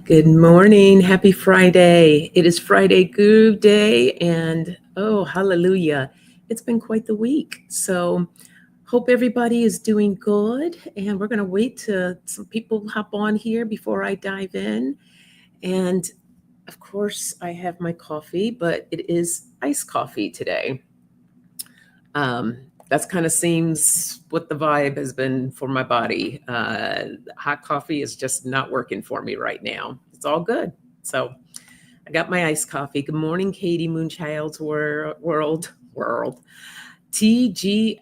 Good morning. Happy Friday. It is Friday Groove Day, and oh, hallelujah. It's been quite the week. So, hope everybody is doing good. And we're going to wait to some people hop on here before I dive in. And of course, I have my coffee, but it is iced coffee today. Um, that's kind of seems what the vibe has been for my body. Hot coffee is just not working for me right now. It's all good. So I got my iced coffee. Good morning, Katie Moonchild's world. TGIF.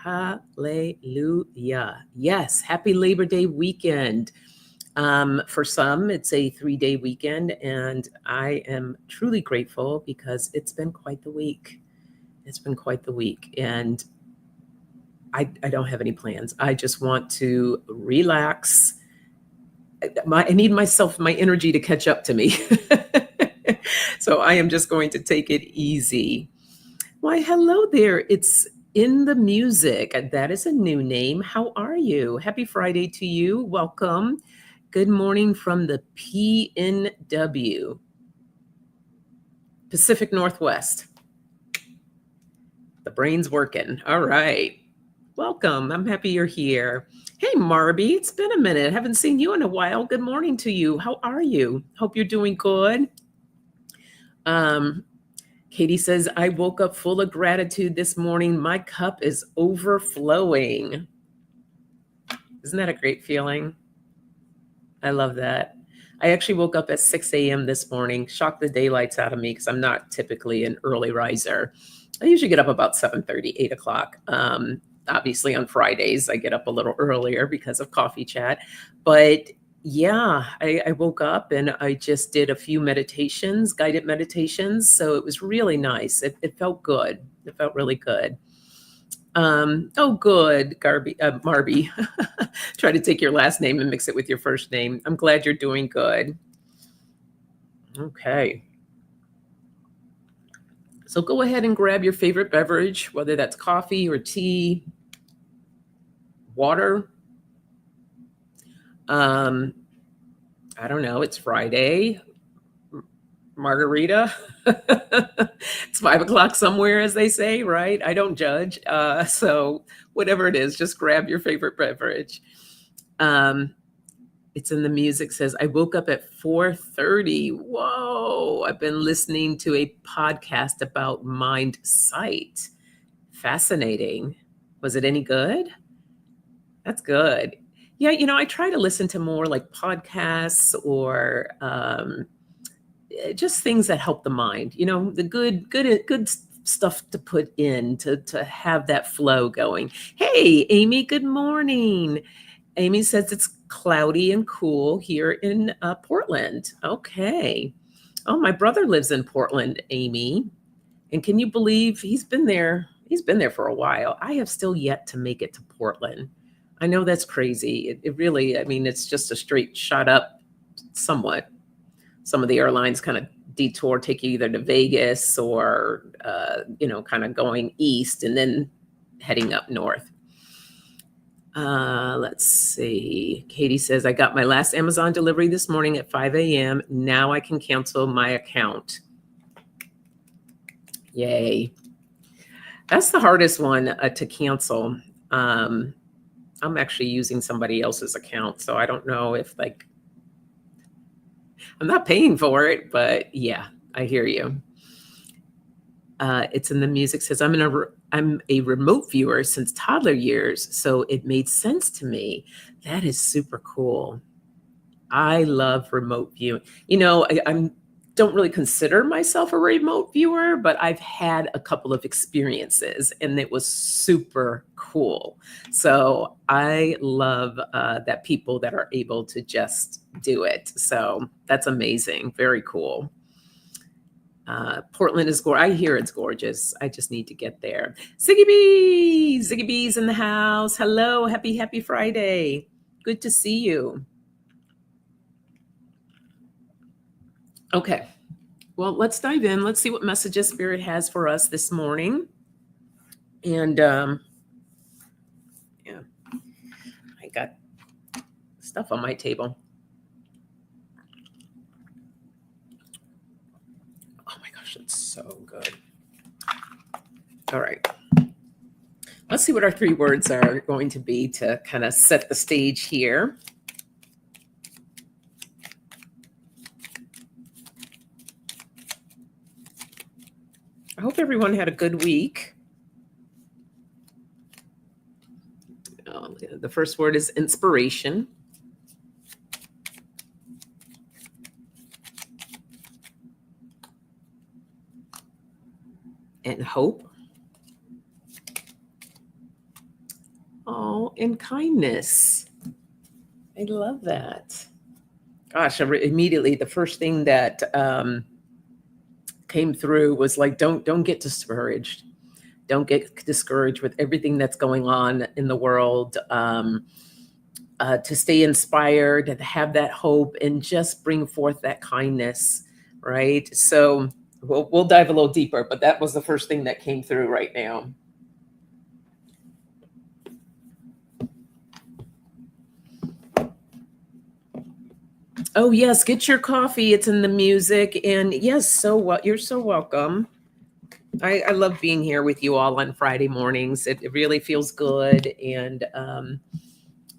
Hallelujah. Yes. Happy Labor Day weekend. For some, it's a 3-day weekend, and I am truly grateful because it's been quite the week. It's been quite the week, and I don't have any plans. I just want to relax. I need my energy to catch up to me. So I am just going to take it easy. Why, hello there. It's In the Music. That is a new name. How are you? Happy Friday to you. Welcome. Good morning from the PNW, Pacific Northwest. The brain's working. All right. Welcome. I'm happy you're here. Hey, Marby, it's been a minute. Haven't seen you in a while. Good morning to you. How are you? Hope you're doing good. Katie says, I woke up full of gratitude this morning. My cup is overflowing. Isn't that a great feeling? I love that. I actually woke up at 6 a.m. this morning, shocked the daylights out of me because I'm not typically an early riser. I usually get up about 7:30, 8 o'clock. Obviously on Fridays, I get up a little earlier because of coffee chat. But yeah, I woke up and I just did a few meditations, guided meditations. So it was really nice. It felt good. It felt really good. Oh, good, Marby. Try to take your last name and mix it with your first name. I'm glad you're doing good. Okay. So go ahead and grab your favorite beverage, whether that's coffee or tea, water. I don't know. It's Friday. Margarita. It's 5 o'clock somewhere, as they say, right? I don't judge. So whatever it is, just grab your favorite beverage. It's In the Music says, I woke up at 4:30. Whoa, I've been listening to a podcast about mind sight. Fascinating. Was it any good? That's good. Yeah, I try to listen to more like podcasts or just things that help the mind. The good stuff to put in to have that flow going. Hey, Amy, good morning. Amy says it's cloudy and cool here in Portland. Okay. Oh, my brother lives in Portland, Amy. And can you believe he's been there? He's been there for a while. I have still yet to make it to Portland. I know that's crazy. It really, I mean, it's just a straight shot up somewhat. Some of the airlines kind of detour, take you either to Vegas or, kind of going east and then heading up north. Let's see. Katie says, I got my last Amazon delivery this morning at 5 a.m. Now I can cancel my account. Yay. That's the hardest one to cancel. I'm actually using somebody else's account, so I don't know if I'm not paying for it, but yeah, I hear you. It's In the Music says, I'm a remote viewer since toddler years, so it made sense to me. That is super cool. I love remote viewing. I don't really consider myself a remote viewer, but I've had a couple of experiences and it was super cool. So I love that people that are able to just do it. So that's amazing. Very cool. Portland is gorgeous. I hear it's gorgeous. I just need to get there. Ziggy B's in the house. Hello, happy Friday. Good to see you. Okay, well, let's dive in. Let's see what messages Spirit has for us this morning. And yeah, I got stuff on my table. So good. All right. Let's see what our 3 words are going to be to kind of set the stage here. I hope everyone had a good week. The first word is inspiration. And hope. Oh, and kindness. I love that. Gosh, immediately the first thing that came through was like, don't get discouraged. Don't get discouraged with everything that's going on in the world. To stay inspired, to have that hope, and just bring forth that kindness, right? So we'll dive a little deeper, but that was the first thing that came through right now. Oh yes, get your coffee. It's in the music, and yes, so what? You're so welcome. I love being here with you all on Friday mornings. It really feels good, and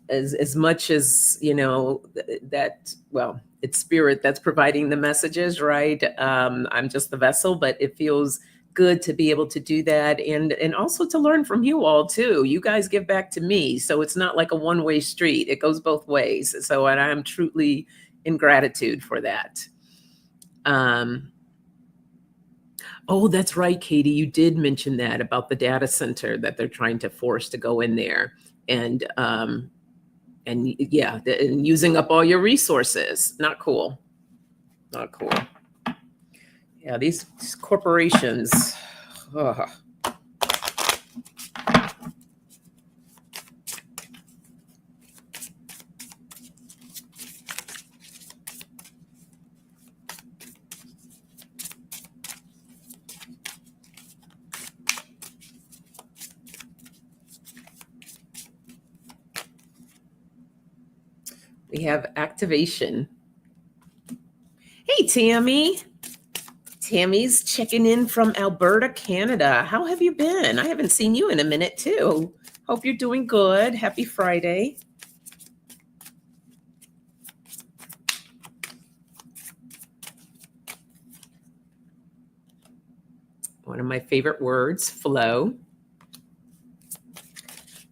as much as that, well, it's spirit that's providing the messages, right? I'm just the vessel, but it feels good to be able to do that, and also to learn from you all too. You guys give back to me, so it's not like a one-way street. It goes both ways. So, and I'm truly in gratitude for that. Oh, that's right, Katie. You did mention that about the data center that they're trying to force to go in there, and yeah, and using up all your resources. Not cool. Not cool. Yeah, these corporations. Ugh. We have activation. Hey, Tammy. Tammy's checking in from Alberta, Canada. How have you been? I haven't seen you in a minute, too. Hope you're doing good. Happy Friday. One of my favorite words, flow.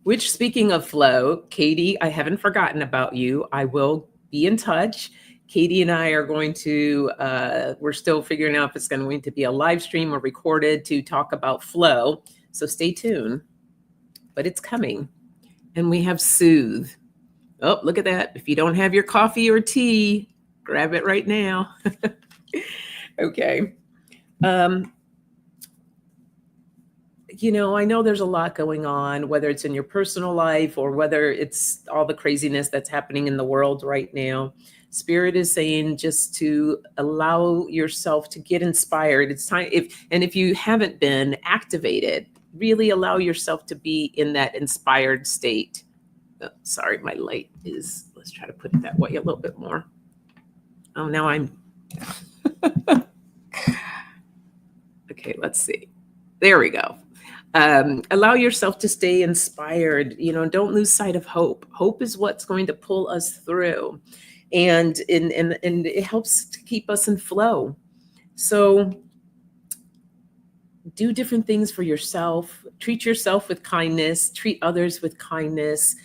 Which, speaking of flow, Katie, I haven't forgotten about you. I will be in touch. Katie and I are going to, we're still figuring out if it's going to be a live stream or recorded to talk about flow. So stay tuned, but it's coming. And we have soothe. Oh, look at that. If you don't have your coffee or tea, grab it right now. Okay. I know there's a lot going on, whether it's in your personal life or whether it's all the craziness that's happening in the world right now. Spirit is saying just to allow yourself to get inspired. It's time, if you haven't been activated, really allow yourself to be in that inspired state. Oh, sorry, my light is, let's try to put it that way a little bit more. Oh, now I'm, okay, let's see. There we go. Allow yourself to stay inspired. Don't lose sight of hope. Hope is what's going to pull us through, and it helps to keep us in flow. So do different things for yourself. Treat yourself with kindness. Treat others with kindness.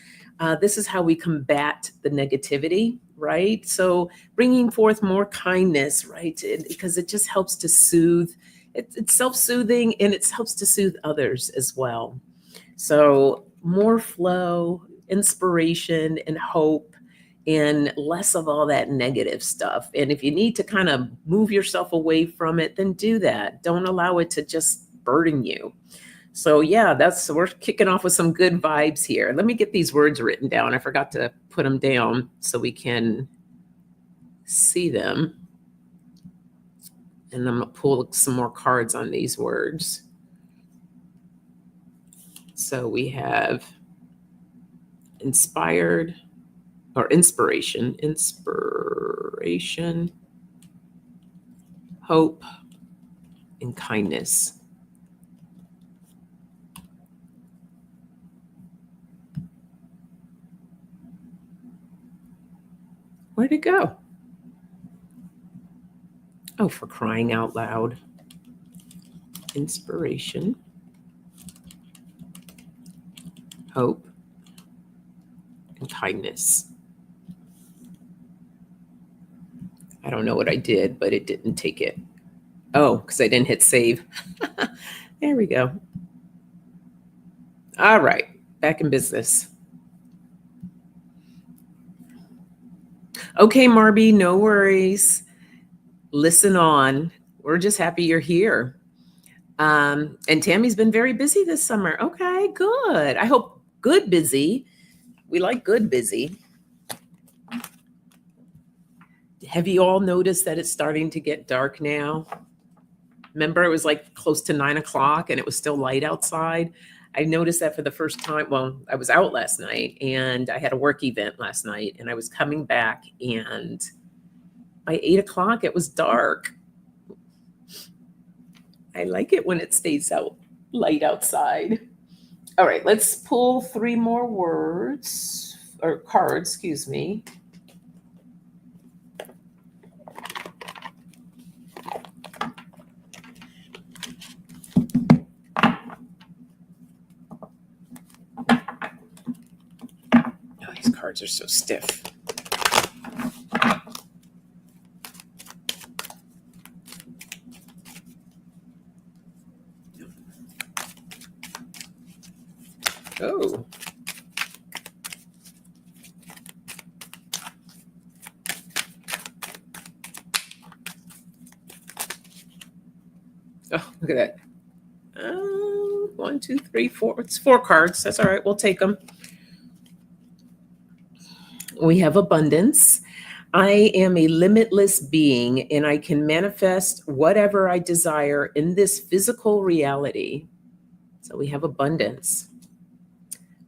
This is how we combat the negativity, right? So bringing forth more kindness, right? Because it just helps to soothe. It's self-soothing, and it helps to soothe others as well. So more flow, inspiration, and hope, and less of all that negative stuff. And if you need to kind of move yourself away from it, then do that. Don't allow it to just burden you. So yeah, we're kicking off with some good vibes here. Let me get these words written down. I forgot to put them down so we can see them. And I'm going to pull some more cards on these words. So we have inspired, or inspiration, hope, and kindness. Where'd it go? Oh, for crying out loud. Inspiration, hope, and kindness. I don't know what I did, but it didn't take it. Oh, because I didn't hit save. There we go. All right, back in business. Okay, Marby, no worries. Listen on. We're just happy you're here. And Tammy's been very busy this summer. Okay, good. I hope good busy. We like good busy. Have you all noticed that it's starting to get dark now? Remember, it was like close to 9 o'clock and it was still light outside. I noticed that for the first time. Well, I was out last night and I had a work event last night and I was coming back and by 8 o'clock it was dark. I like it when it stays out light outside. All right, let's pull 3 more words or cards, excuse me. Oh, these cards are so stiff. Oh. Oh, look at that. 1, 2, 3, 4. It's 4 cards. That's all right. We'll take them. We have abundance. I am a limitless being and I can manifest whatever I desire in this physical reality. So we have abundance.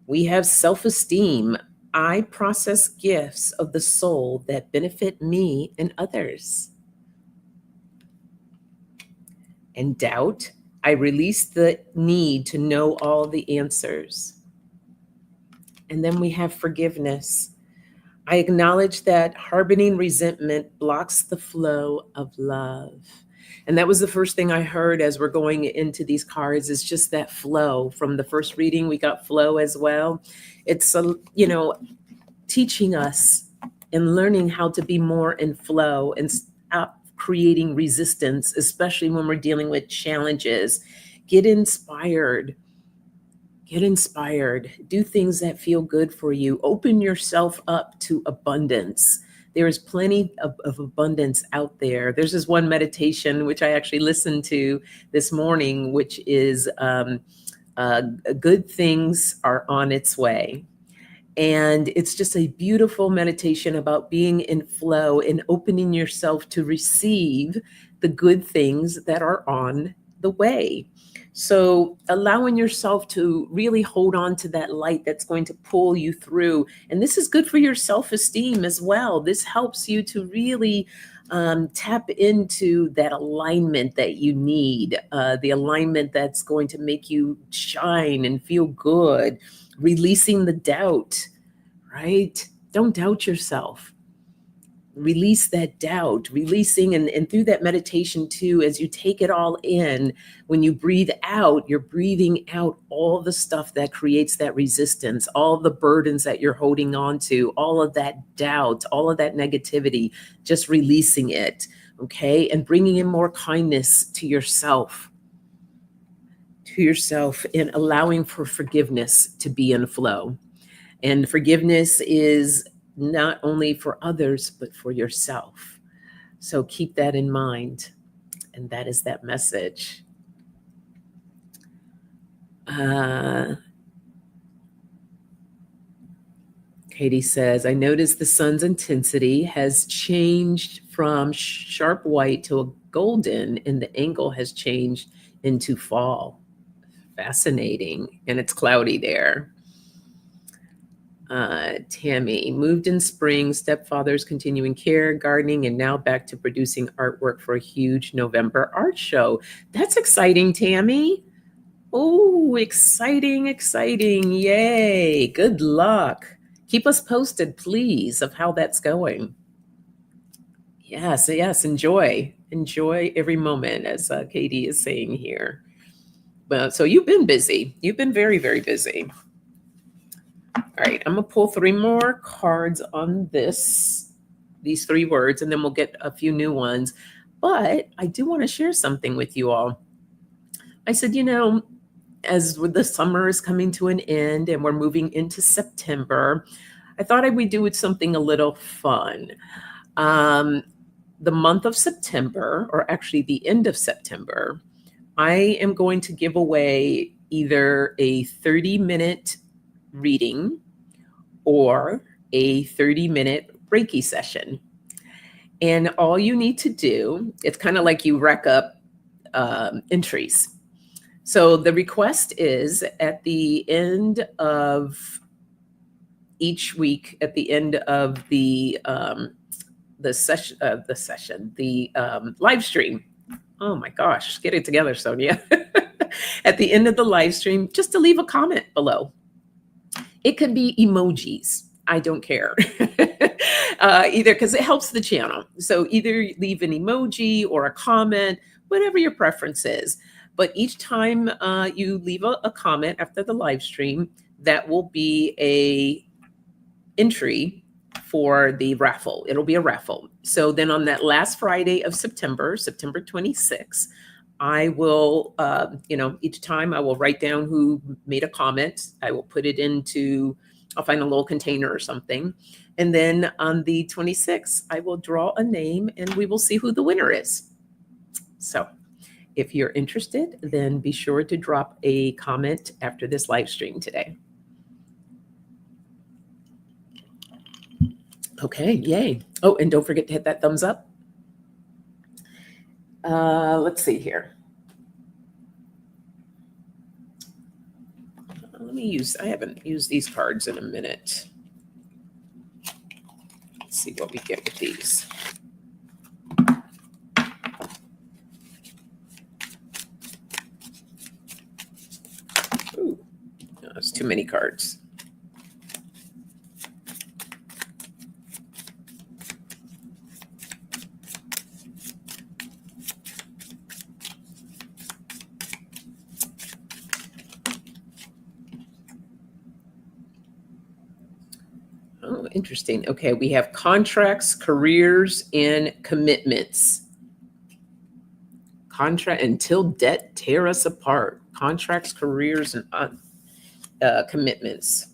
We have self-esteem. I process gifts of the soul that benefit me and others. And doubt. I release the need to know all the answers. And then we have forgiveness. I acknowledge that harboring resentment blocks the flow of love. And that was the first thing I heard as we're going into these cards is just that flow. From the first reading, we got flow as well. It's, teaching us and learning how to be more in flow and stop creating resistance, especially when we're dealing with challenges. Get inspired. Get inspired. Do things that feel good for you. Open yourself up to abundance. There is plenty of abundance out there. There's this one meditation, which I actually listened to this morning, which is good things are on its way. And it's just a beautiful meditation about being in flow and opening yourself to receive the good things that are on the way. So allowing yourself to really hold on to that light that's going to pull you through. And this is good for your self-esteem as well. This helps you to really tap into that alignment that you need, the alignment that's going to make you shine and feel good, releasing the doubt, right? Don't doubt yourself. Release that doubt, releasing, and through that meditation too, as you take it all in, when you breathe out, you're breathing out all the stuff that creates that resistance, all the burdens that you're holding on to, all of that doubt, all of that negativity, just releasing it, okay? And bringing in more kindness to yourself, and allowing for forgiveness to be in flow. And forgiveness is not only for others, but for yourself. So keep that in mind. And that is that message. Katie says, I noticed the sun's intensity has changed from sharp white to a golden, and the angle has changed into fall. Fascinating. And it's cloudy there. Tammy, moved in spring, stepfather's continuing care, gardening, and now back to producing artwork for a huge November art show. That's exciting, Tammy. Oh, exciting, exciting. Yay. Good luck. Keep us posted, please, of how that's going. Yes, yes, enjoy. Enjoy every moment, as Katie is saying here. But so you've been busy. You've been very, very busy. All right, I'm gonna pull 3 more cards on these 3 words, and then we'll get a few new ones. But I do want to share something with you all. I said, as the summer is coming to an end and we're moving into September, I thought I would do it something a little fun. The month of September, or actually the end of September, I am going to give away either a 30-minute reading or a 30-minute Reiki session. And all you need to do, it's kind of like you rack up entries. So the request is at the end of each week, at the end of the live stream. Oh my gosh, get it together, Sonja. At the end of the live stream, just to leave a comment below. It could be emojis. I don't care. Either, because it helps the channel. So either leave an emoji or a comment, whatever your preference is. But each time you leave a comment after the live stream, that will be a entry for the raffle. It'll be a raffle. So then on that last Friday of September, September 26th, I will, each time I will write down who made a comment. I will put it I'll find a little container or something. And then on the 26th, I will draw a name and we will see who the winner is. So if you're interested, then be sure to drop a comment after this live stream today. Okay, yay. Oh, and don't forget to hit that thumbs up. Let's see here. I haven't used these cards in a minute. Let's see what we get with these. Ooh, that's too many cards. Oh, interesting. Okay, we have contracts, careers, and commitments. Contract until debt tear us apart. Contracts, careers, and commitments.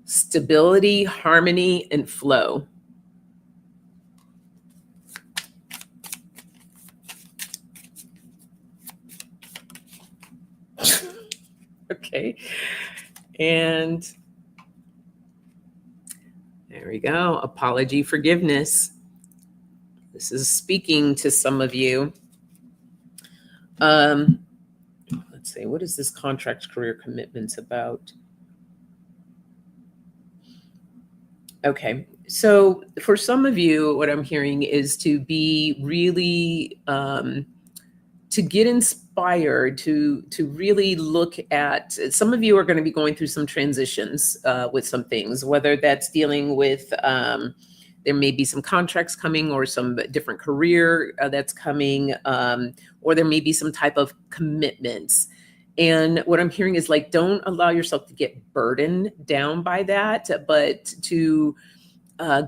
Stability, harmony, and flow. Okay, and there we go. Apology, forgiveness. This is speaking to some of you. Let's see, what is this contract, career, commitments about? Okay, so for some of you, what I'm hearing is to be really, to get inspired, to really look at, some of you are going to be going through some transitions with some things, whether that's dealing with, there may be some contracts coming or some different career that's coming, or there may be some type of commitments. And what I'm hearing is like, don't allow yourself to get burdened down by that, but to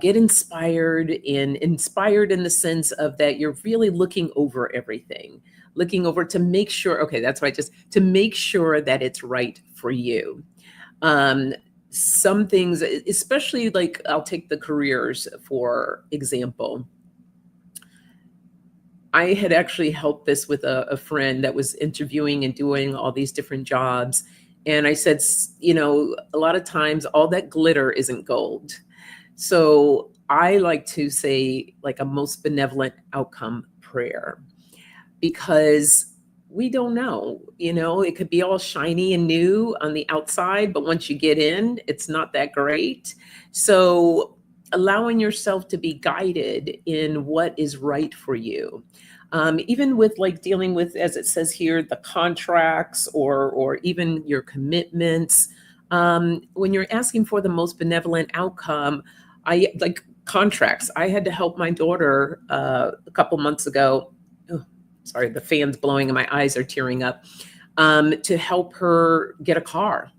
get inspired in the sense of that you're really looking over everything, looking over to make sure, okay, that's right, just to make sure that it's right for you. Some things, especially like I'll take the careers for example. I had actually helped this with a friend that was interviewing and doing all these different jobs. And I said, a lot of times all that glitter isn't gold. So I like to say like a most benevolent outcome prayer, because we don't know. It could be all shiny and new on the outside, but once you get in, it's not that great. So allowing yourself to be guided in what is right for you. Even with like dealing with, as it says here, the contracts or even your commitments. When you're asking for the most benevolent outcome, I like contracts. I had to help my daughter a couple months ago. Oh, sorry, the fan's blowing and my eyes are tearing up. To help her get a car.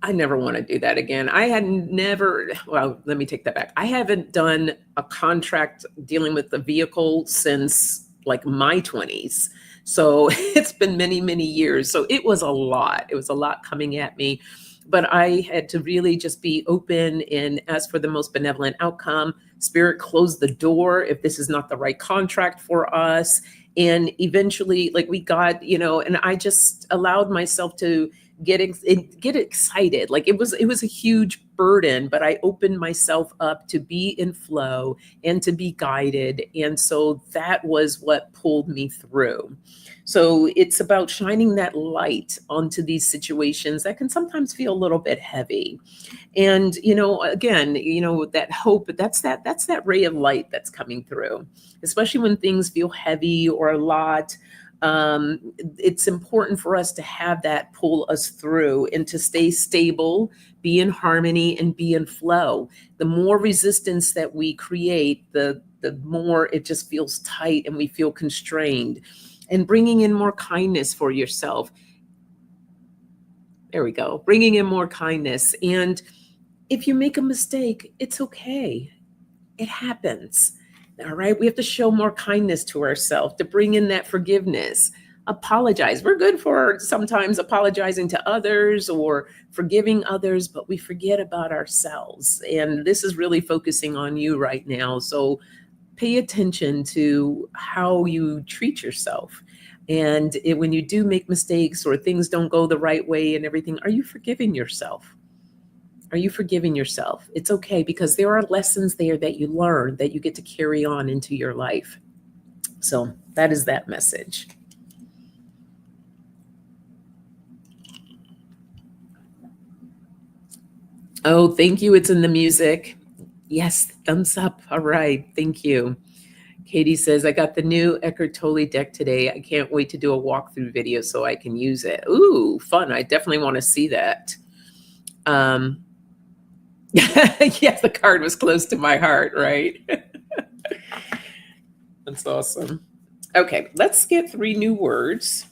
I never want to do that again. I had never, well, let me take that back. I haven't done a contract dealing with the vehicle since like my 20s. So it's been many, many years. So it was a lot. It was a lot coming at me. But I had to really just be open and ask for the most benevolent outcome. Spirit closed the door if this is not the right contract for us. And eventually, like we got, and I just allowed myself to get excited. Like it was a huge burden, but I opened myself up to be in flow and to be guided. And so that was what pulled me through. So it's about shining that light onto these situations that can sometimes feel a little bit heavy. And again, that hope, that's that ray of light that's coming through, especially when things feel heavy or a lot. It's important for us to have that pull us through and to stay stable, be in harmony, and be in flow. The more resistance that we create, the more it just feels tight and we feel constrained. And bringing in more kindness for yourself. There we go. Bringing in more kindness. And if you make a mistake, it's okay. It happens. All right. We have to show more kindness to ourselves, to bring in that forgiveness. Apologize. We're good for sometimes apologizing to others or forgiving others, but we forget about ourselves. And this is really focusing on you right now. So pay attention to how you treat yourself. And when you do make mistakes or things don't go the right way and everything, are you forgiving yourself? Are you forgiving yourself? It's okay, because there are lessons there that you learn that you get to carry on into your life. So that is that message. Oh, thank you. It's in the music. Yes, thumbs up. All right. Thank you. Katie says, I got the new Eckhart Tolle deck today. I can't wait to do a walkthrough video so I can use it. Ooh, fun. I definitely want to see that. Yes, the card was close to my heart, right? That's awesome. Okay, let's get 3 new words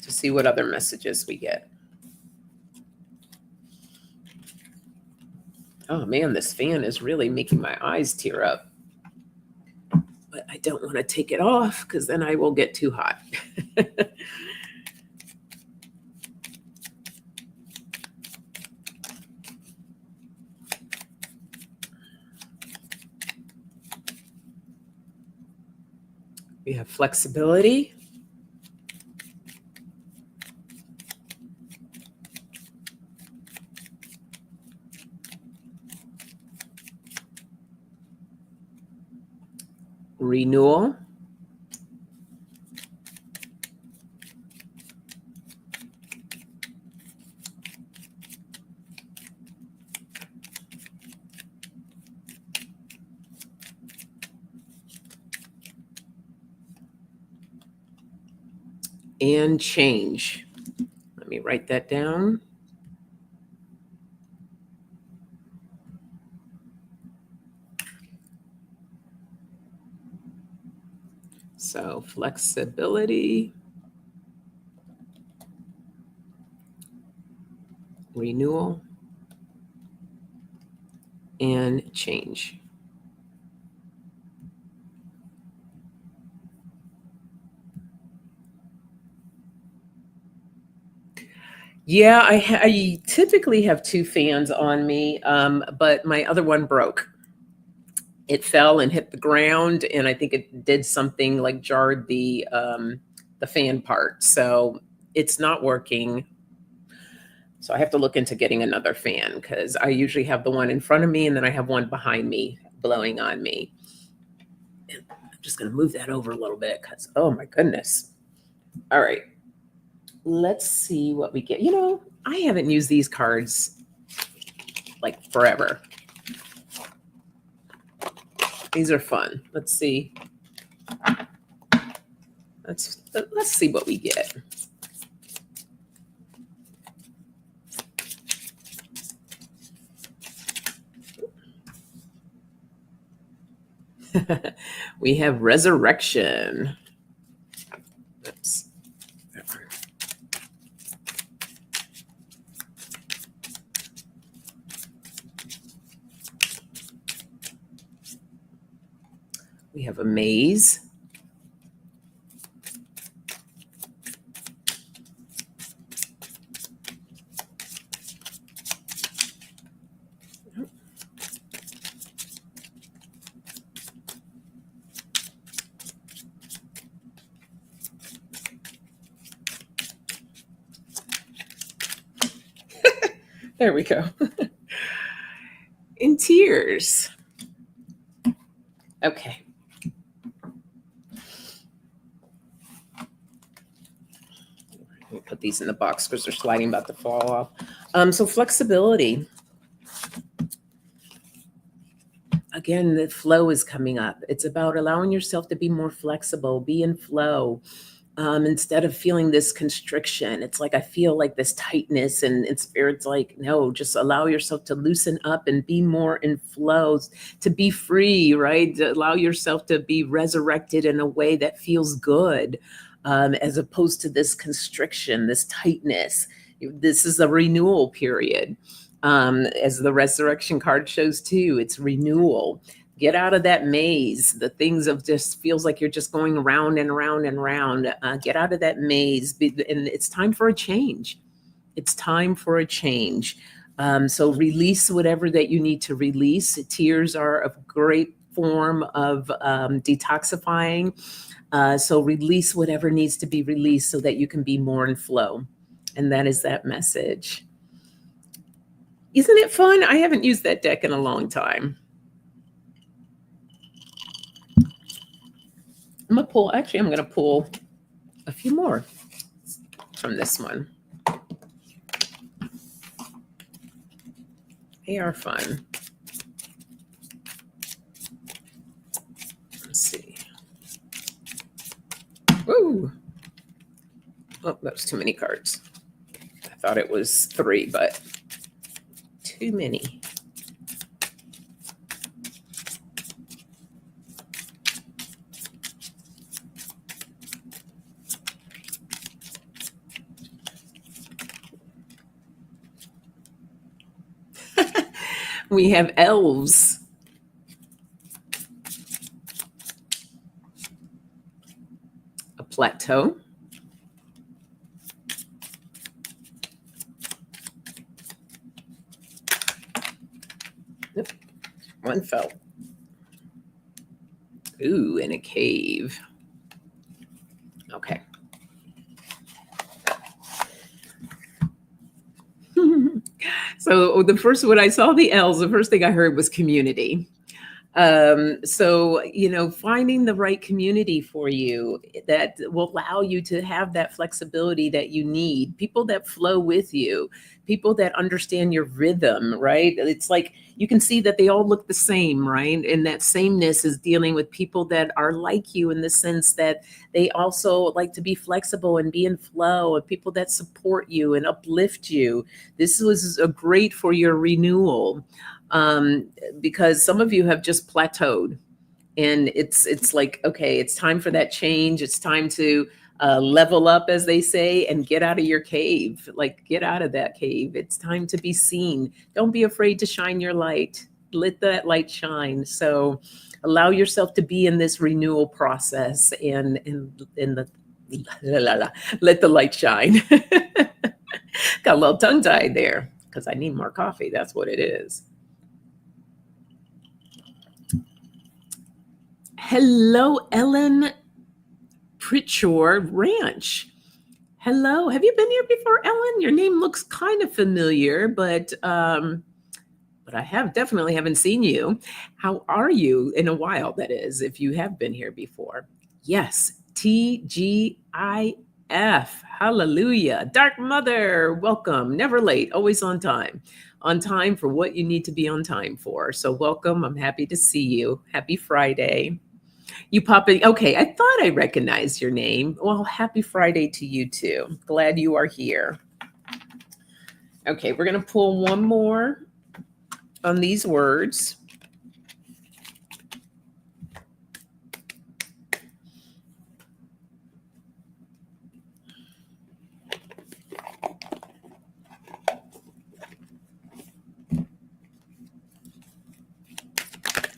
to see what other messages we get. Oh man, this fan is really making my eyes tear up. But I don't want to take it off because then I will get too hot. We have flexibility. Renewal. And change. Let me write that down. So flexibility, renewal, and change. Yeah, I typically have 2 fans on me, but my other one broke. It fell and hit the ground, and I think it did something like jarred the fan part. So it's not working. So I have to look into getting another fan because I usually have the one in front of me and then I have one behind me blowing on me. I'm just going to move that over a little bit because, oh my goodness. All right. Let's see what we get. I haven't used these cards like forever. These are fun. Let's see. Let's see what we get. We have resurrection. Oops. We have a maze. There we go. In tears. Okay. Let me put these in the box because they're sliding about to fall off. So flexibility. Again, the flow is coming up. It's about allowing yourself to be more flexible, be in flow. Instead of feeling this constriction, it's like I feel like this tightness, and spirit's like, no, just allow yourself to loosen up and be more in flows, to be free, right? To allow yourself to be resurrected in a way that feels good, as opposed to this constriction, this tightness. This is a renewal period. As the resurrection card shows too, it's renewal. Get out of that maze, the things of just feels like you're just going around and around and around. Get out of that maze, and it's time for a change. It's time for a change. So release whatever that you need to release. Tears are a great form of detoxifying. So release whatever needs to be released so that you can be more in flow. And that is that message. Isn't it fun? I haven't used that deck in a long time. I'm going to pull a few more from this one. They are fun. Let's see. Woo! Oh, that was too many cards. I thought it was 3, but too many. We have elves. A plateau. Nope. One fell. Ooh, in a cave. Okay. So when I saw the elves, the first thing I heard was community. So, finding the right community for you that will allow you to have that flexibility that you need, people that flow with you, people that understand your rhythm, right? It's like you can see that they all look the same, right? And that sameness is dealing with people that are like you in the sense that they also like to be flexible and be in flow, and people that support you and uplift you. This was great for your renewal. Because some of you have just plateaued, and it's like, okay, it's time for that change. It's time to level up, as they say, and get out of your cave. Like, get out of that cave. It's time to be seen. Don't be afraid to shine your light. Let that light shine. So allow yourself to be in this renewal process, and let the light shine. Got a little tongue tied there because I need more coffee. That's what it is. Hello, Ellen Pritchard Ranch. Hello. Have you been here before, Ellen? Your name looks kind of familiar, but I but I definitely haven't seen you. How are you in a while, that is, if you have been here before? Yes, TGIF. Hallelujah. Dark Mother, welcome. Never late, always on time. On time for what you need to be on time for. So welcome. I'm happy to see you. Happy Friday. You pop in. Okay, I thought I recognized your name. Well, happy Friday to you too. Glad you are here. Okay, we're going to pull one more on these words.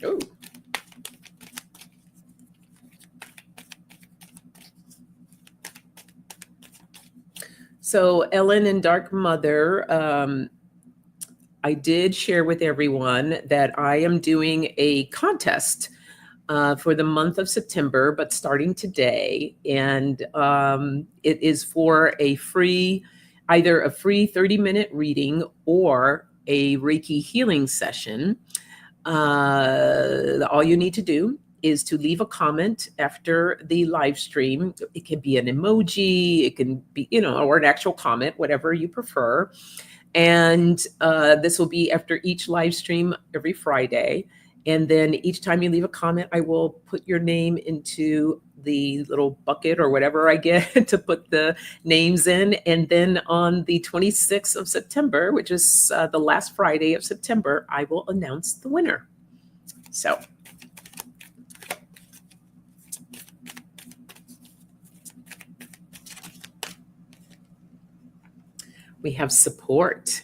Oh. So Ellen and Dark Mother, I did share with everyone that I am doing a contest for the month of September, but starting today. And it is for either a free 30-minute reading or a Reiki healing session. All you need to do is to leave a comment after the live stream. It can be an emoji, it can be, or an actual comment, whatever you prefer. And this will be after each live stream every Friday. And then each time you leave a comment, I will put your name into the little bucket or whatever I get to put the names in. And then on the 26th of September, which is the last Friday of September, I will announce the winner. So we have support.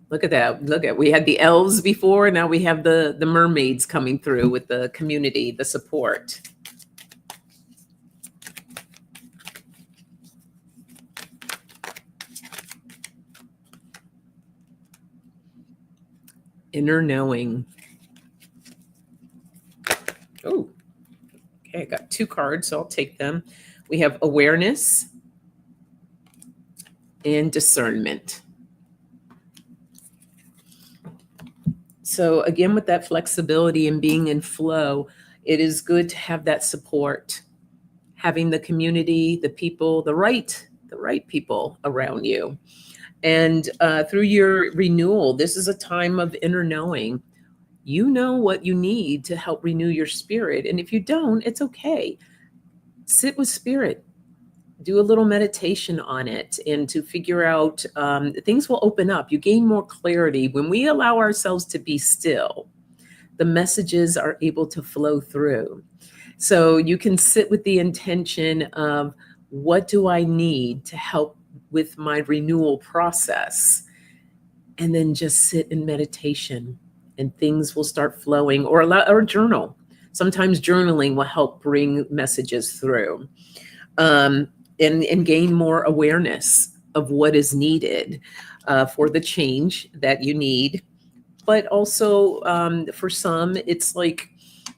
Look at that. We had the elves before. Now we have the mermaids coming through with the community, the support. Inner knowing. Oh, okay. I got 2 cards, so I'll take them. We have awareness and discernment. So again, with that flexibility and being in flow, it is good to have that support, having the community, the people, the right people around you. And through your renewal, this is a time of inner knowing. You know what you need to help renew your spirit. And if you don't, it's okay. Sit with spirit. Do a little meditation on it and to figure out things will open up. You gain more clarity. When we allow ourselves to be still, the messages are able to flow through. So you can sit with the intention of, what do I need to help with my renewal process? And then just sit in meditation and things will start flowing, or journal. Sometimes journaling will help bring messages through. And gain more awareness of what is needed for the change that you need. But also for some, it's like,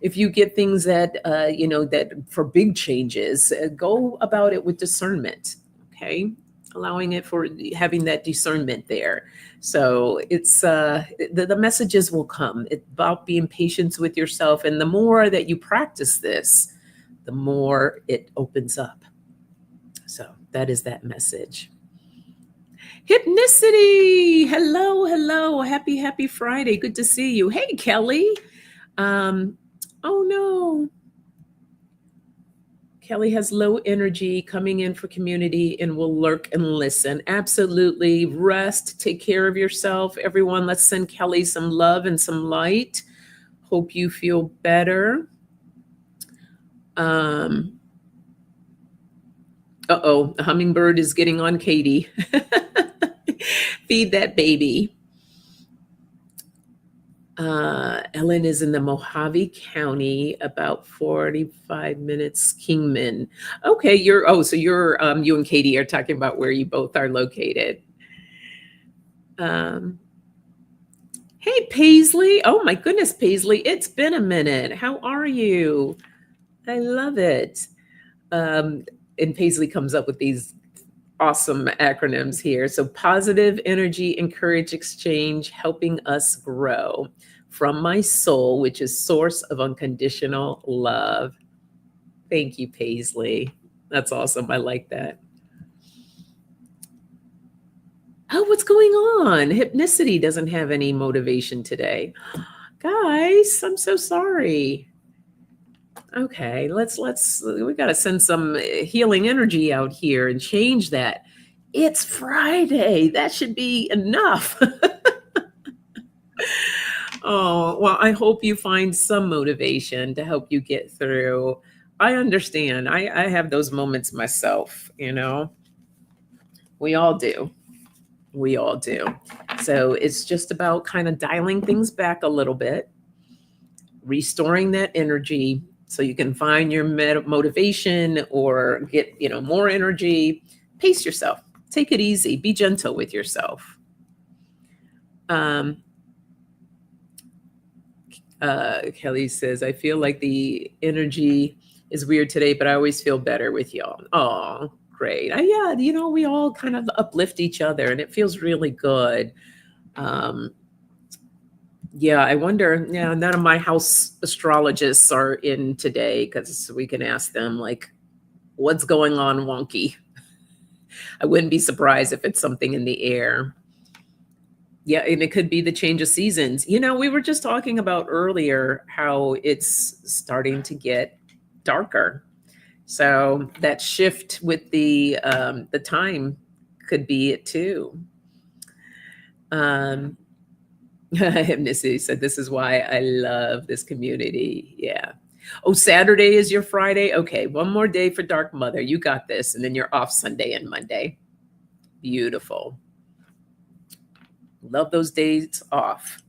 if you get things that, that for big changes, go about it with discernment, okay? Allowing it for having that discernment there. So it's, the messages will come. It's about being patient with yourself. And the more that you practice this, the more it opens up. So that is that message. Hypnicity. Hello. Happy Friday. Good to see you. Hey, Kelly. Oh no. Kelly has low energy, coming in for community and will lurk and listen. Absolutely. Rest. Take care of yourself. Everyone, let's send Kelly some love and some light. Hope you feel better. Uh-oh, a hummingbird is getting on Katie. Feed that baby. Ellen is in the Mojave County, about 45 minutes, Kingman. Okay, so you're, you and Katie are talking about where you both are located. Hey, Paisley. Oh my goodness, Paisley, it's been a minute. How are you? I love it. And Paisley comes up with these awesome acronyms here. So positive energy, encourage exchange, helping us grow. From my soul, which is source of unconditional love. Thank you, Paisley. That's awesome. I like that. Oh, what's going on? Hypnicity doesn't have any motivation today. Guys, I'm so sorry. Okay, we got to send some healing energy out here and change that. It's Friday. That should be enough. Oh, well, I hope you find some motivation to help you get through. I understand. I have those moments myself, you know. We all do. We all do. So it's just about kind of dialing things back a little bit, restoring that energy so you can find your motivation or get, more energy. Pace yourself. Take it easy. Be gentle with yourself. Kelly says, I feel like the energy is weird today, but I always feel better with y'all. Oh, great. Yeah, we all kind of uplift each other and it feels really good. Yeah, I wonder, none of my house astrologists are in today because we can ask them, like, what's going on wonky? I wouldn't be surprised if it's something in the air. Yeah, and it could be the change of seasons. We were just talking about earlier how it's starting to get darker. So that shift with the time could be it too. Missy said, this is why I love this community. Yeah. Oh, Saturday is your Friday? Okay, one more day for Dark Mother. You got this. And then you're off Sunday and Monday. Beautiful. Love those days off.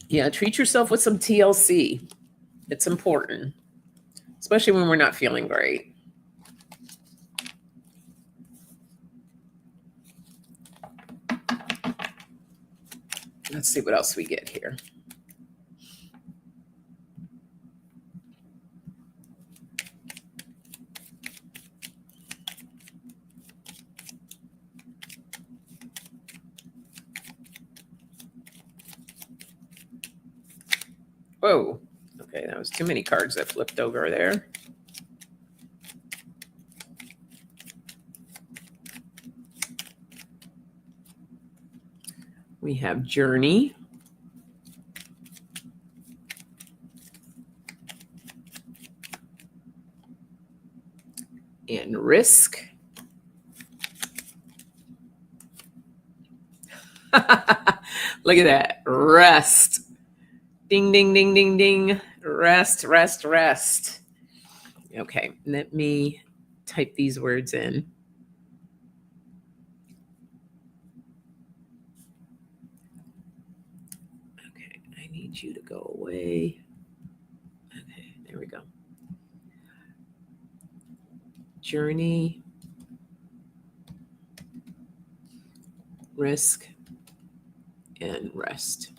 Yeah, treat yourself with some TLC. It's important, especially when we're not feeling great. Let's see what else we get here. Whoa. Okay, that was too many cards that flipped over there. We have Journey. And Risk. Look at that. Rest. Ding, ding, ding, ding, ding. Rest, rest, rest. Okay, let me type these words in. Okay, I need you to go away. Okay, there we go. Journey, Risk, and Rest.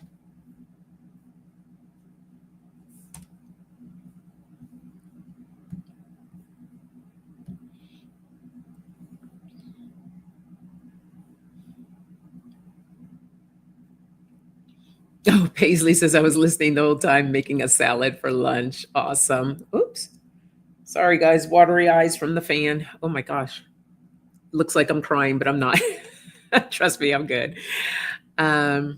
Oh, Paisley says, I was listening the whole time, making a salad for lunch. Awesome. Oops. Sorry, guys. Watery eyes from the fan. Oh, my gosh. Looks like I'm crying, but I'm not. Trust me, I'm good. I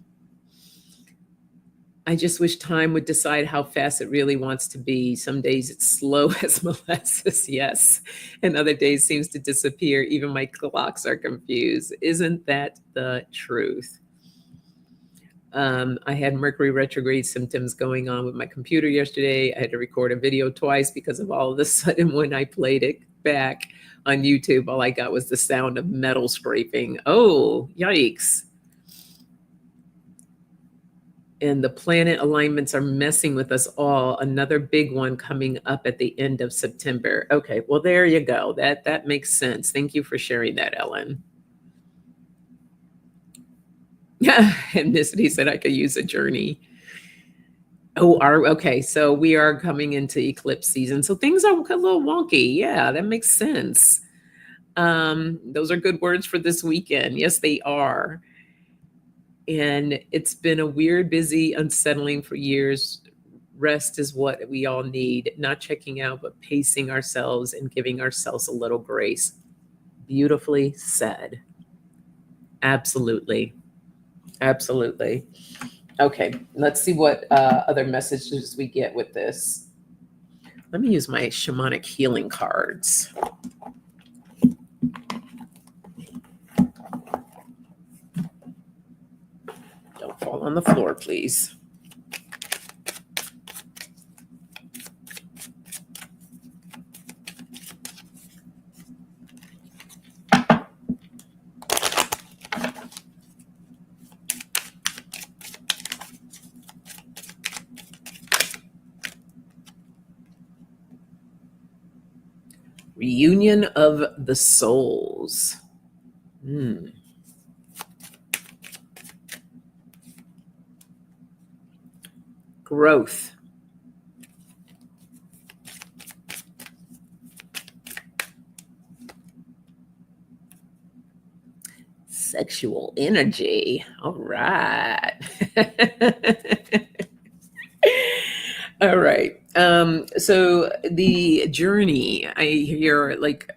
just wish time would decide how fast it really wants to be. Some days it's slow as molasses, yes. And other days seems to disappear. Even my clocks are confused. Isn't that the truth? I had Mercury retrograde symptoms going on with my computer yesterday. I had to record a video twice because of all of a sudden when I played it back on YouTube, all I got was the sound of metal scraping. Oh, yikes. And the planet alignments are messing with us all. Another big one coming up at the end of September. Okay, well, there you go. That makes sense. Thank you for sharing that, Ellen. Yeah, and Misty said I could use a journey. Oh, okay. So we are coming into eclipse season. So things are a little wonky. Yeah, that makes sense. Those are good words for this weekend. Yes, they are. And it's been a weird, busy, unsettling for years. Rest is what we all need, not checking out, but pacing ourselves and giving ourselves a little grace. Beautifully said. Absolutely. Absolutely. Okay, let's see what other messages we get with this. Let me use my shamanic healing cards. Don't fall on the floor, please. Reunion of the souls. Growth. Sexual energy. All right. All right. So the journey, I hear like,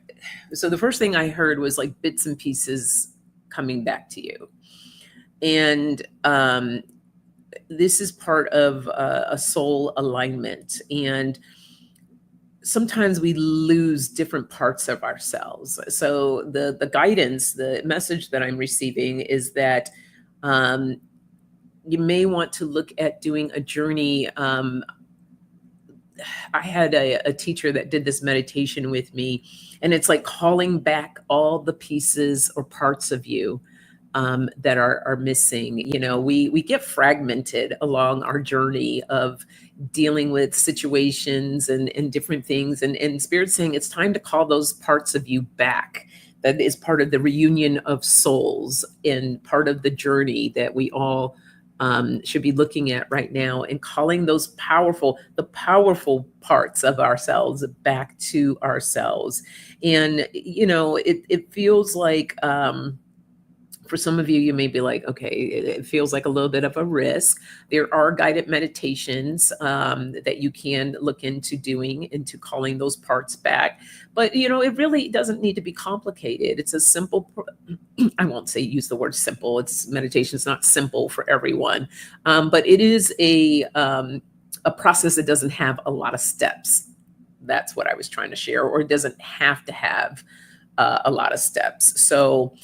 so the first thing I heard was like bits and pieces coming back to you. And this is part of a soul alignment. And sometimes we lose different parts of ourselves. So the guidance, the message that I'm receiving is that you may want to look at doing a journey. I had a teacher that did this meditation with me, and it's like calling back all the pieces or parts of you that are missing. You know, we get fragmented along our journey of dealing with situations and different things. And Spirit's saying it's time to call those parts of you back. That is part of the reunion of souls and part of the journey that we all should be looking at right now, and calling those the powerful parts of ourselves back to ourselves. And, you know, it feels like, for some of you, you may be like, okay, it feels like a little bit of a risk. There are guided meditations that you can look into doing, into calling those parts back. But, you know, it really doesn't need to be complicated. It's a simple, I won't say use the word simple. Meditation is not simple for everyone. But it is a process that doesn't have a lot of steps. That's what I was trying to share, or it doesn't have to have a lot of steps. So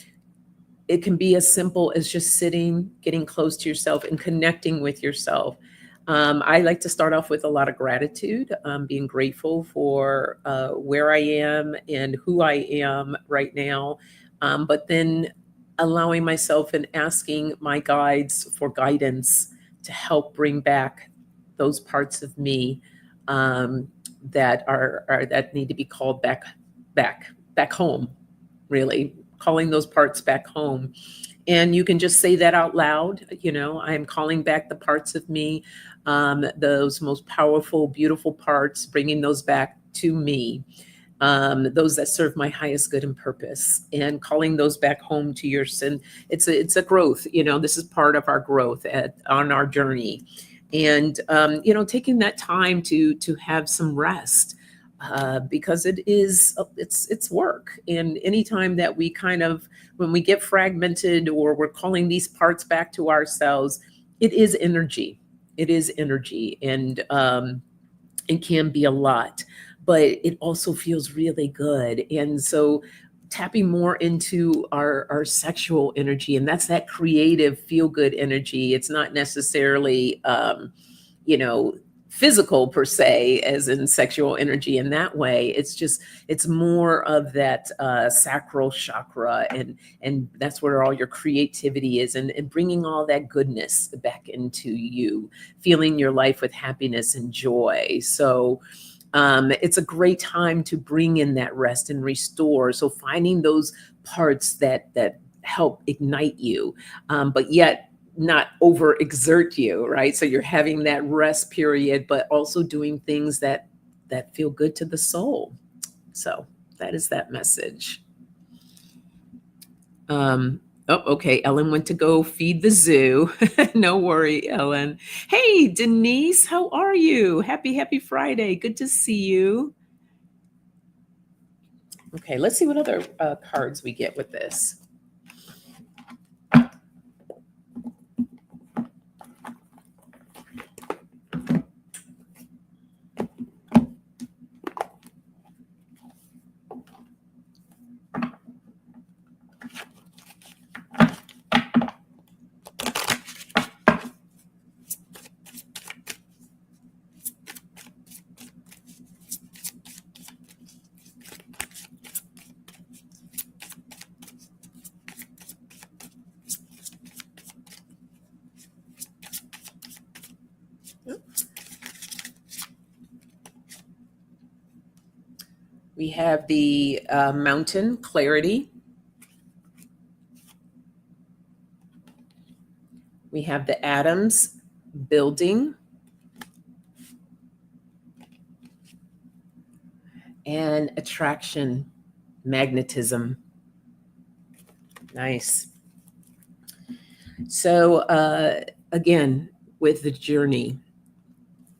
it can be as simple as just sitting, getting close to yourself and connecting with yourself. I like to start off with a lot of gratitude, being grateful for where I am and who I am right now. But then allowing myself and asking my guides for guidance to help bring back those parts of me that that need to be called back home, really calling those parts back home. And you can just say that out loud. You know, I'm calling back the parts of me, those most powerful, beautiful parts, bringing those back to me, those that serve my highest good and purpose, and calling those back home to your sin. It's a growth. You know, this is part of our growth on our journey. And, you know, taking that time to have some rest, because it's work. And anytime that we when we get fragmented or we're calling these parts back to ourselves, it is energy. It is energy, and it can be a lot, but it also feels really good. And so tapping more into our sexual energy, and that's that creative feel good energy. It's not necessarily you know, physical per se, as in sexual energy in that way. It's more of that sacral chakra, and that's where all your creativity is, and bringing all that goodness back into you, feeling your life with happiness and joy. So it's a great time to bring in that rest and restore. So finding those parts that help ignite you, but yet not overexert you, right? So you're having that rest period, but also doing things that feel good to the soul. So that is that message. Oh, okay. Ellen went to go feed the zoo. No worry, Ellen. Hey, Denise, how are you? Happy Friday. Good to see you. Okay, let's see what other cards we get with this. We have the mountain clarity. We have the atoms building. And attraction, magnetism. Nice. So again, with the journey,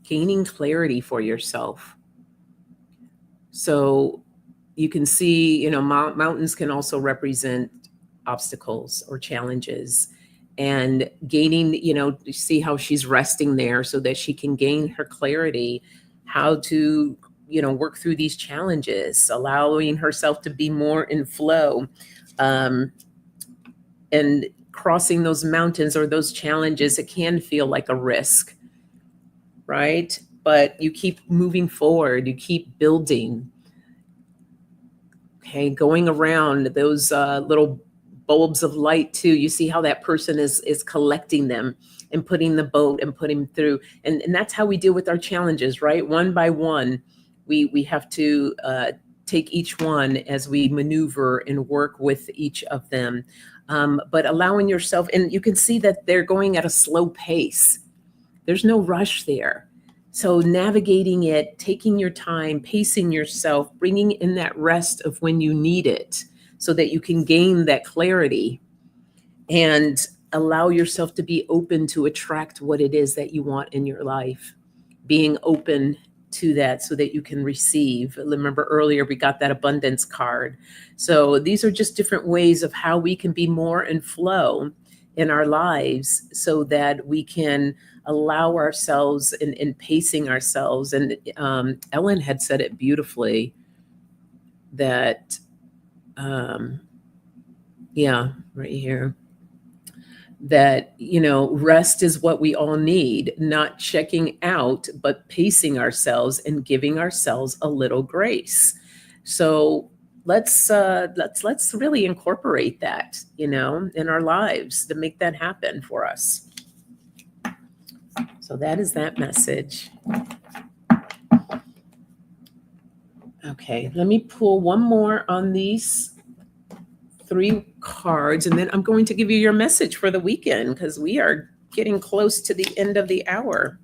gaining clarity for yourself. So you can see, you know, mountains can also represent obstacles or challenges, and gaining, you know, you see how she's resting there so that she can gain her clarity, how to, you know, work through these challenges, allowing herself to be more in flow, and crossing those mountains or those challenges. It can feel like a risk, right? But you keep moving forward, you keep building. Okay, going around those little bulbs of light too. You see how that person is collecting them and putting the boat and putting through. And that's how we deal with our challenges, right? One by one, we have to take each one as we maneuver and work with each of them. But allowing yourself, and you can see that they're going at a slow pace. There's no rush there. So navigating it, taking your time, pacing yourself, bringing in that rest of when you need it so that you can gain that clarity and allow yourself to be open to attract what it is that you want in your life. Being open to that so that you can receive. Remember earlier we got that abundance card. So these are just different ways of how we can be more in flow in our lives so that we can allow ourselves in pacing ourselves. And Ellen had said it beautifully that, yeah, right here, that, you know, rest is what we all need, not checking out, but pacing ourselves and giving ourselves a little grace. So let's really incorporate that, you know, in our lives to make that happen for us. So that is that message. Okay, let me pull one more on these 3 cards, and then I'm going to give you your message for the weekend because we are getting close to the end of the hour.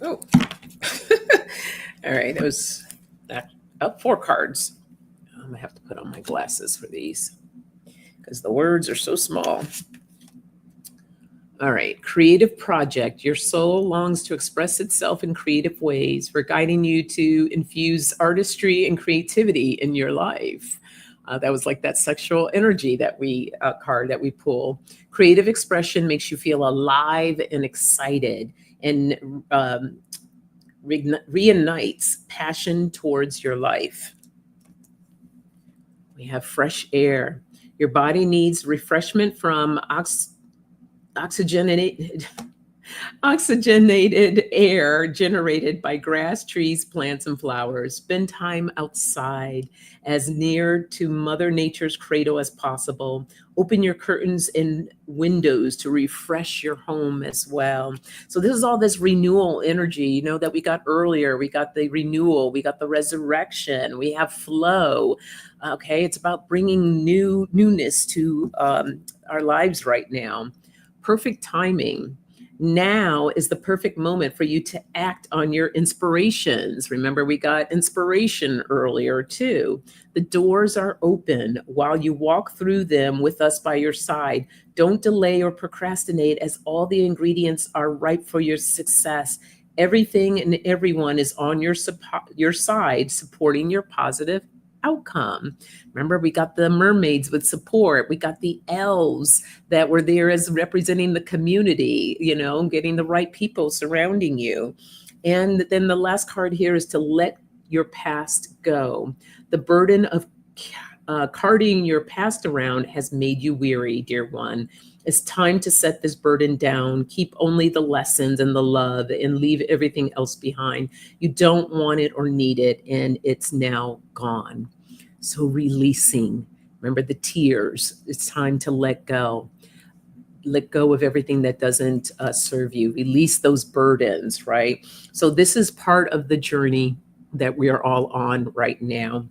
Oh, all right. It was up 4 cards. I'm gonna have to put on my glasses for these because the words are so small. All right. Creative project. Your soul longs to express itself in creative ways. We're guiding you to infuse artistry and creativity in your life. That was like that sexual energy that we card that we pull. Creative expression makes you feel alive and excited, and reunites passion towards your life. We have fresh air. Your body needs refreshment from oxygenated Oxygenated air generated by grass, trees, plants, and flowers. Spend time outside as near to Mother Nature's cradle as possible. Open your curtains and windows to refresh your home as well. So this is all this renewal energy, that we got earlier. We got the renewal, we got the resurrection, we have flow. Okay, it's about bringing newness to our lives right now. Perfect timing. Now is the perfect moment for you to act on your inspirations. Remember, we got inspiration earlier too. The doors are open while you walk through them with us by your side. Don't delay or procrastinate, as all the ingredients are ripe for your success. Everything and everyone is on your side, supporting your positive outcome. Remember, we got the mermaids with support. We got the elves that were there as representing the community, getting the right people surrounding you. And then the last card here is to let your past go. The burden of carting your past around has made you weary, dear one. It's time to set this burden down. Keep only the lessons and the love and leave everything else behind. You don't want it or need it, and it's now gone. So releasing. Remember the tears. It's time to let go. Let go of everything that doesn't serve you. Release those burdens, right? So this is part of the journey that we are all on right now.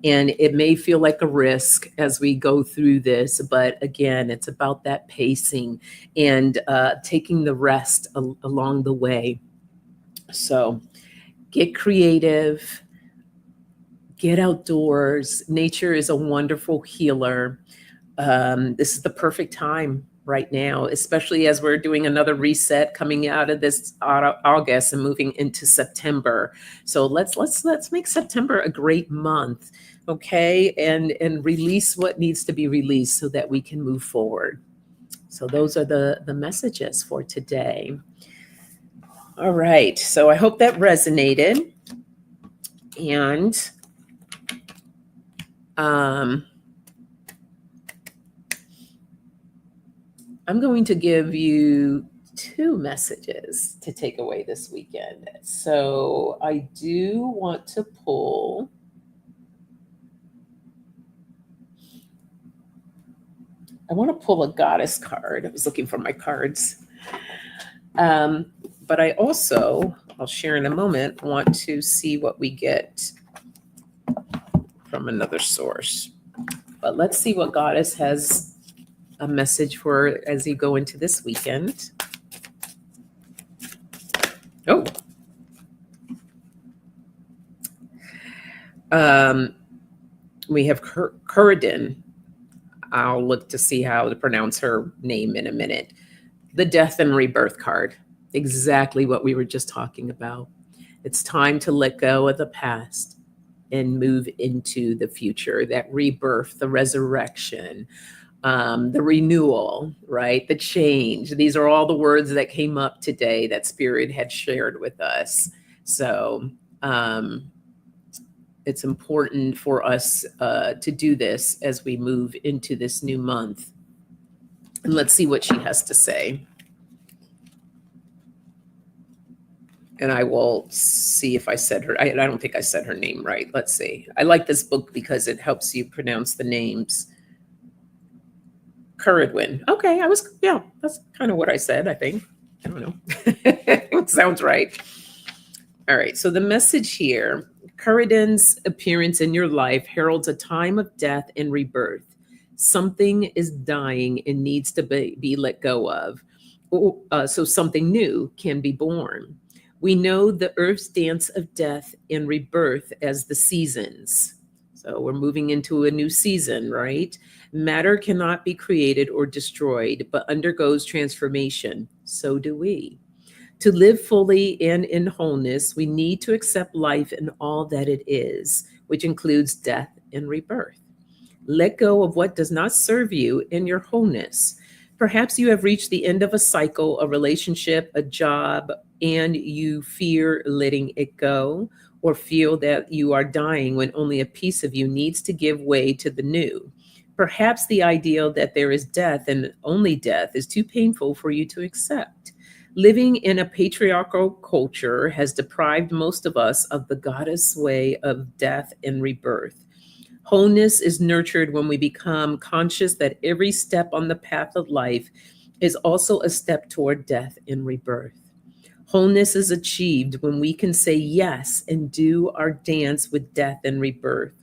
And it may feel like a risk as we go through this, but again, it's about that pacing and taking the rest along the way. So get creative, get outdoors. Nature is a wonderful healer. This is the perfect time right now, especially as we're doing another reset coming out of this August and moving into September. So let's make September a great month, okay? And release what needs to be released so that we can move forward. So those are the messages for today. All right, so I hope that resonated. And I'm going to give you 2 messages to take away this weekend. So I do want to pull a goddess card. I was looking for my cards. But I also, I'll share in a moment, want to see what we get from another source. But let's see what goddess has a message for as you go into this weekend. Oh. We have Curridin. I'll look to see how to pronounce her name in a minute. The death and rebirth card. Exactly what we were just talking about. It's time to let go of the past and move into the future, that rebirth, the resurrection, the renewal, right? The change. These are all the words that came up today that Spirit had shared with us. So it's important for us to do this as we move into this new month. And let's see what she has to say. And I will see if I said her, I don't think I said her name right. Let's see. I like this book because it helps you pronounce the names. Curridwin. Okay, that's kind of what I said, I think. I don't know. It sounds right. All right, so the message here, Curridin's appearance in your life heralds a time of death and rebirth. Something is dying and needs to be let go of, so something new can be born. We know the earth's dance of death and rebirth as the seasons. So we're moving into a new season, right? Matter cannot be created or destroyed, but undergoes transformation. So do we. To live fully and in wholeness, we need to accept life in all that it is, which includes death and rebirth. Let go of what does not serve you in your wholeness. Perhaps you have reached the end of a cycle, a relationship, a job, and you fear letting it go, or feel that you are dying when only a piece of you needs to give way to the new. Perhaps the ideal that there is death and only death is too painful for you to accept. Living in a patriarchal culture has deprived most of us of the goddess way of death and rebirth. Wholeness is nurtured when we become conscious that every step on the path of life is also a step toward death and rebirth. Wholeness is achieved when we can say yes and do our dance with death and rebirth.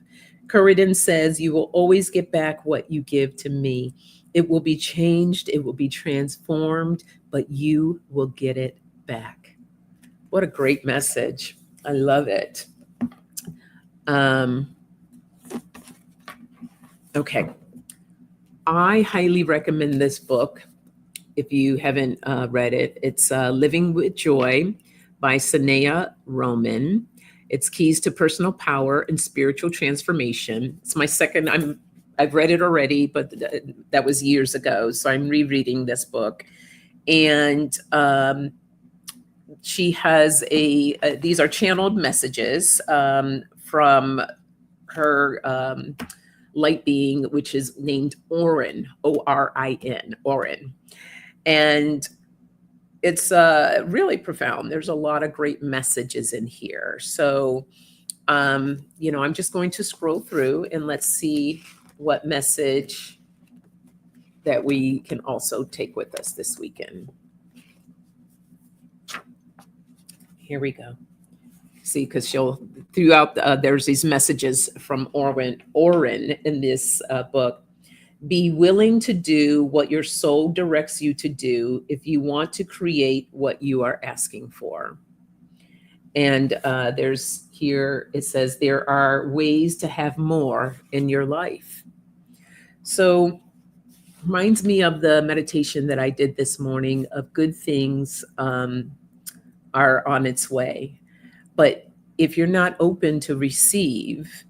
Corridon says, "You will always get back what you give to me. It will be changed, it will be transformed, but you will get it back." What a great message. I love it. Okay. I highly recommend this book if you haven't read it. It's Living with Joy by Sanaya Roman. It's Keys to Personal Power and Spiritual Transformation. It's my second. I've read it already, but that was years ago. So I'm rereading this book. And she has these are channeled messages from her light being, which is named Orin, Orin, Orin. And it's really profound. There's a lot of great messages in here. So, I'm just going to scroll through and let's see what message that we can also take with us this weekend. Here we go. See, because throughout, there's these messages from Orin in this book. Be willing to do what your soul directs you to do if you want to create what you are asking for. And it says, there are ways to have more in your life. So reminds me of the meditation that I did this morning of good things are on its way. But if you're not open to receive,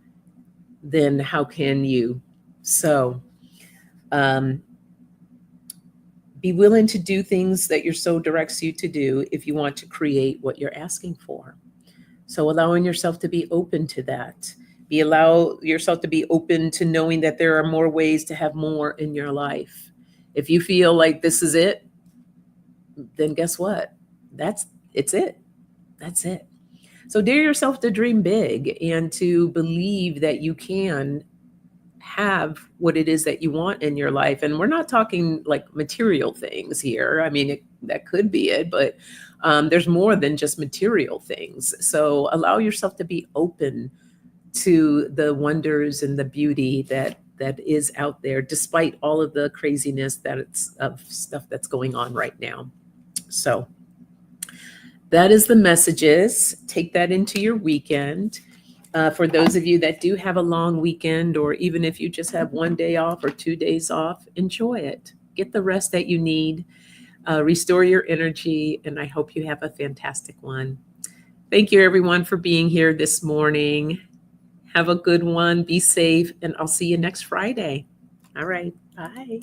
then how can you? So be willing to do things that your soul directs you to do if you want to create what you're asking for. So allowing yourself to be open to that. Allow yourself to be open to knowing that there are more ways to have more in your life. If you feel like this is it, then guess what? It's it. That's it. So dare yourself to dream big and to believe that you can have what it is that you want in your life. And we're not talking like material things here. I mean, that could be it, but there's more than just material things. So allow yourself to be open to the wonders and the beauty that is out there, despite all of the craziness of stuff that's going on right now. So that is the messages. Take that into your weekend. For those of you that do have a long weekend, or even if you just have 1 day off or 2 days off, enjoy it. Get the rest that you need. Restore your energy, and I hope you have a fantastic one. Thank you, everyone, for being here this morning. Have a good one. Be safe, and I'll see you next Friday. All right. Bye.